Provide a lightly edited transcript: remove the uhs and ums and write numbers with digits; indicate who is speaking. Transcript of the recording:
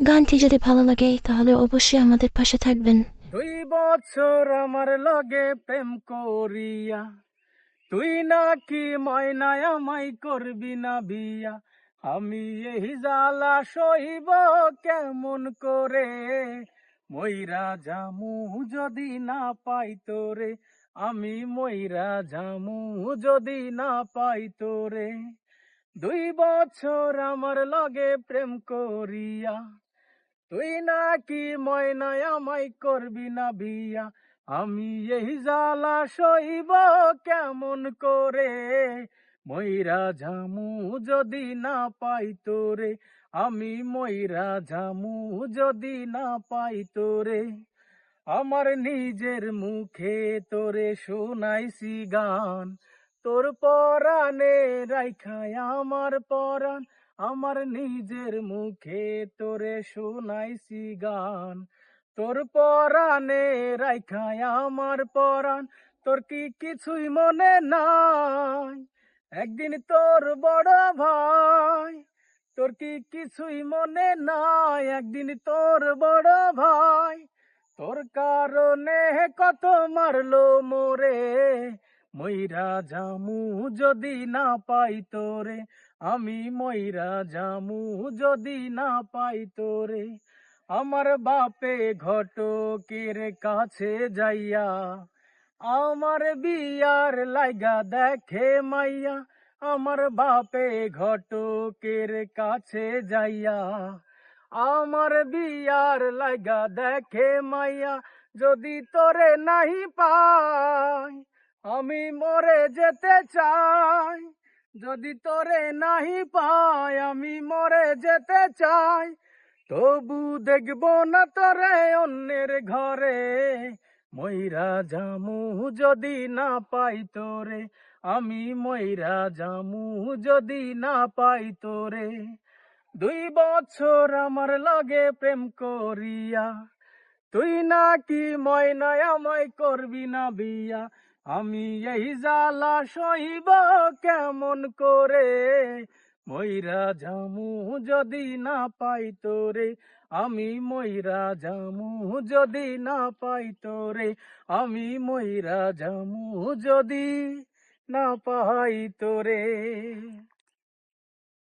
Speaker 1: গানটি যদি ভালো লাগে তাহলে অবশ্যই আমাদের পাশে থাকবেন।
Speaker 2: 2 বছর আমার লগে প্রেম করিয়া তুই নাকি ময়নায় আমায় করবি না বিয়া, আমি এই জ্বালা সইব কেমন করে, মইরা জামু যদি না পাই তোরে, আমি মইরা জামু যদি না পাই তোরে। 2 বছর আমার লগে প্রেম করিয়া তুই নাকি ময়নায় আমায় করবি না বিয়া, আমি এই জ্বালা সইব কেমন করে, মইরা ঝামু যদি না পাই তোরে, আমি মইরা ঝামু যদি না পাই তোরে। আমার নিজের মুখে তোরে শোনাইছি গান, তোর পরাণে রাইখায় আমার পরাণ, আমার নিজের মুখে তোরে শোনাইছি গান, তোর পরাণে রাইখায় আমার পরাণ। তোর কি কিছুই মনে নাই, একদিন তোর বড় ভাই, তোর কি কিছুই মনে নাই, একদিন তোর বড় ভাই, তোর কারণে কত মারলো মোরে, মইরা জামু যদি না পাই তোরে, আমি মইরা জামু যদি না পাই তোরে। আমার বাপে ঘটকের কাছে যাইয়া আমার বিয়ার লাইগা দেখে মাইয়া, আমার বাপে ঘটকের কাছে যাইয়া আমার বিয়ার লাইগা দেখে মাইয়া, যদি তোরে নাহি পাই আমি মরে যেতে চাই, যদি তোরে নাহি পাই আমি মরে যেতে চাই, তবু দেখব না তোরে অন্যের ঘরে, মইরা জামু যদি না পাই তোরে, আমি মইরা জামু যদি না পাই তোরে। 2 বছর আমার লগে প্রেম করিয়া তুই নাকি ময়নায় আমায় করবি না বিয়া, আমি এই জ্বালা সইব কেমন করে, মইরা জামু যদি না পাই তোরে, আমি মইরা জামু যদি না পাই তোরে, আমি মইরা জামু যদি না পাই তোরে।